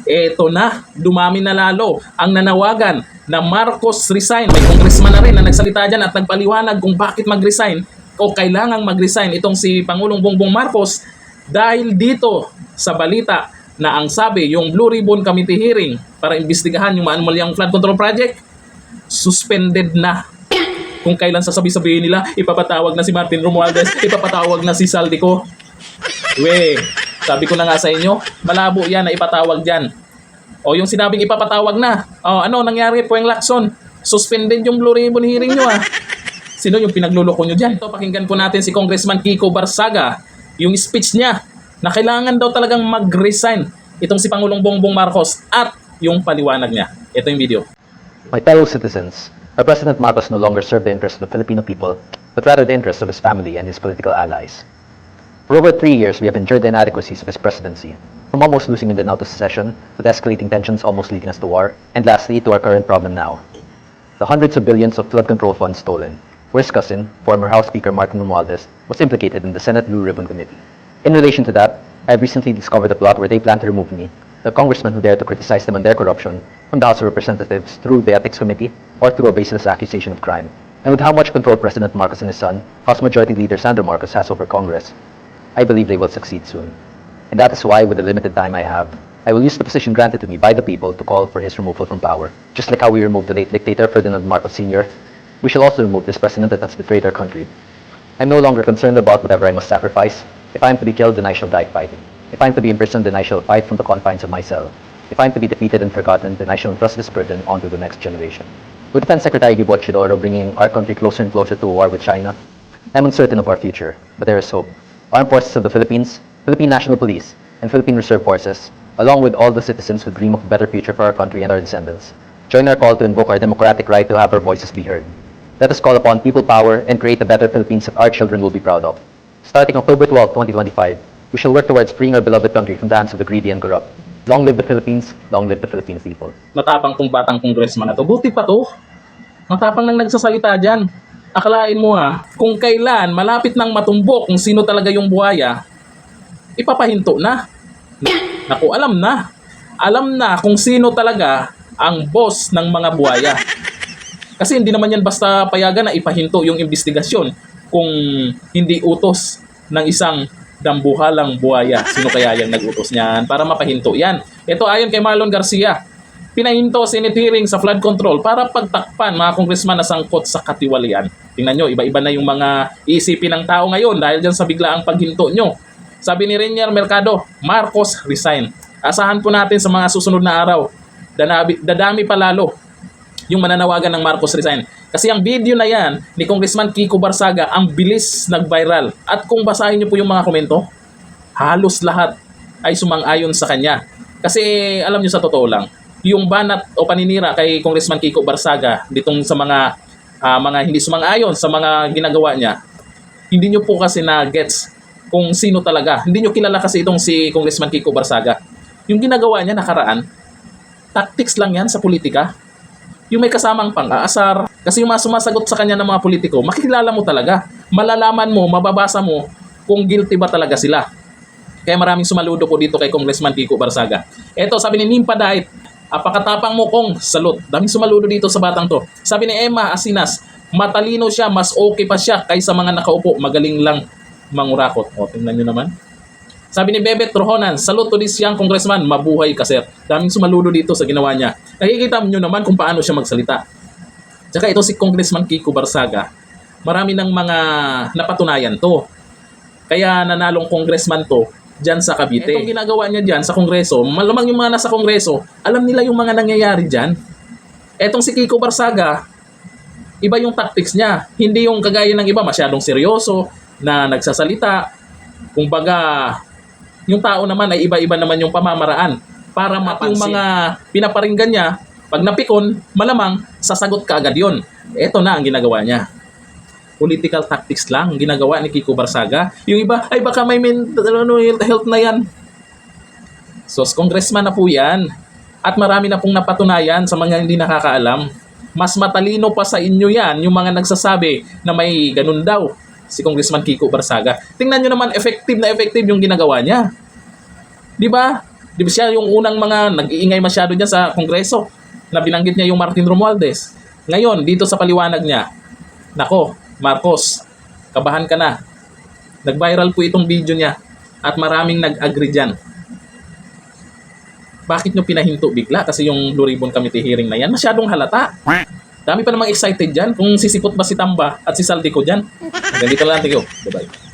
Eto na, dumami na lalo ang nanawagan na Marcos resign. May congressman na rin na nagsalita dyan at nagpaliwanag kung bakit mag-resign o kailangang mag-resign itong si Pangulong Bongbong Marcos dahil dito sa balita na ang sabi, yung Blue Ribbon Committee hearing para imbestigahan yung maanumalyang flood control project, suspended na. Kung kailan sasabi-sabihin nila, ipapatawag na si Martin Romualdez, ipapatawag na si Saldico. Sabi ko na nga sa inyo, malabo yan na ipatawag dyan. O yung sinabing ipapatawag na, ano nangyari po yung Lacson? Suspended yung Blue Ribbon hearing nyo Sino yung pinagluloko nyo dyan? Ito, pakinggan po natin si Congressman Kiko Barsaga, yung speech niya na kailangan daw talagang mag-resign itong si Pangulong Bongbong Marcos at yung paliwanag niya. Ito yung video. My fellow citizens, our President Marcos no longer serves the interests of the Filipino people, but rather the interests of his family and his political allies. For over 3 years, we have endured the inadequacies of his presidency, from almost losing Mindanao to secession, to the escalating tensions almost leading us to war, and lastly, to our current problem now. The hundreds of billions of flood control funds stolen, where his cousin, former House Speaker Martin Romualdez, was implicated in the Senate Blue Ribbon Committee. In relation to that, I have recently discovered a plot where they plan to remove me, the congressman who dared to criticize them on their corruption, from the House of Representatives through the Ethics Committee or through a baseless accusation of crime. And with how much control President Marcos and his son, House Majority Leader Sandro Marcos, has over Congress, I believe they will succeed soon. And that is why, with the limited time I have, I will use the position granted to me by the people to call for his removal from power. Just like how we removed the late dictator Ferdinand Marcos Sr., we shall also remove this president that has betrayed our country. I'm no longer concerned about whatever I must sacrifice. If I am to be killed, then I shall die fighting. If I am to be imprisoned, then I shall fight from the confines of my cell. If I am to be defeated and forgotten, then I shall entrust this burden onto the next generation. With Defense Secretary Gibo Chidoro bringing our country closer and closer to a war with China, I'm uncertain of our future, but there is hope. Armed Forces of the Philippines, Philippine National Police, and Philippine Reserve Forces, along with all the citizens who dream of a better future for our country and our descendants, join our call to invoke our democratic right to have our voices be heard. Let us call upon people power and create a better Philippines that our children will be proud of. Starting October 12, 2025, we shall work towards freeing our beloved country from the hands of the greedy and corrupt. Long live the Philippines, long live the Philippine people. Matapang tong batang congressman na to. Buti pa to. Matapang nang nagsasalita dyan. Akalain mo kung kailan malapit nang matumbok kung sino talaga yung buhaya, ipapahinto na. Naku, alam na. Alam na kung sino talaga ang boss ng mga buhaya. Kasi hindi naman yan basta payagan na ipahinto yung investigasyon kung hindi utos ng isang dambuhalang buhaya. Sino kaya yung nag-utos niyan para mapahinto yan? Ito ayon kay Marlon Garcia, pinahinto Senate hearing sa flood control para pagtakpan mga congressman na sangkot sa katiwalian. Tingnan nyo, iba-iba na yung mga iisipin ng tao ngayon dahil dyan sa biglaang paghinto nyo. Sabi ni Renier Mercado, Marcos resign. Asahan po natin sa mga susunod na araw, dadami pa lalo yung mananawagan ng Marcos resign. Kasi ang video na yan ni Congressman Kiko Barsaga, ang bilis nag-viral. At kung basahin nyo po yung mga komento, halos lahat ay sumang-ayon sa kanya. Kasi alam nyo sa totoo lang, yung banat o paninira kay Congressman Kiko Barsaga ditong sa mga hindi sumang-ayon sa mga ginagawa niya, hindi nyo po kasi na-gets kung sino talaga. Hindi nyo kilala kasi itong si Congressman Kiko Barsaga. Yung ginagawa niya nakaraan, tactics lang yan sa politika. Yung may kasamang pang-aasar. Kasi yung mga sumasagot sa kanya ng mga politiko, makikilala mo talaga. Malalaman mo, mababasa mo kung guilty ba talaga sila. Kaya maraming sumaludo po dito kay Congressman Kiko Barsaga. Eto, sabi ni Nimpa Dait, apakatapang mo kong salute. Daming sumaludo dito sa batang to. Sabi ni Emma Asinas, matalino siya, mas okay pa siya kaysa mga nakaupo, magaling lang mangurakot. O, tingnan nyo naman. Sabi ni Bebet Rohonan, salute to this young congressman, mabuhay ka sir. Daming sumaludo dito sa ginawa niya. Nakikita nyo naman kung paano siya magsalita. Tsaka ito si Congressman Kiko Barsaga, marami ng mga napatunayan to. Kaya nanalong congressman to dyan sa Cavite. Itong ginagawa niya dyan sa Kongreso, malamang yung mga nasa Kongreso, alam nila yung mga nangyayari dyan. Etong si Kiko Barsaga, iba yung tactics niya. Hindi yung kagaya ng iba, masyadong seryoso na nagsasalita. Kumbaga, yung tao naman ay iba-iba naman yung pamamaraan para yung mga pinaparinggan niya, pag napikon, malamang sasagot ka agad yun. Ito na ang ginagawa niya. Political tactics lang ang ginagawa ni Kiko Barsaga. Yung iba, ay baka may health na yan. So, congressman na po yan. At marami na pong napatunayan sa mga hindi nakakaalam. Mas matalino pa sa inyo yan, yung mga nagsasabi na may ganun daw si Congressman Kiko Barsaga. Tingnan nyo naman, effective na effective yung ginagawa niya. Di ba? Di ba siya yung unang mga nag-iingay masyado dyan sa Kongreso na binanggit niya yung Martin Romualdez. Ngayon, dito sa paliwanag niya, nako, Marcos, kabahan ka na. Nag-viral po itong video niya at maraming nag-agree dyan. Bakit nyo pinahinto bigla? Kasi yung Blue Ribbon Committee hearing na yan, masyadong halata. Dami pa namang excited dyan kung sisipot ba si Tamba at si Saldico dyan. Hanggang dito lang, thank you. Bye-bye.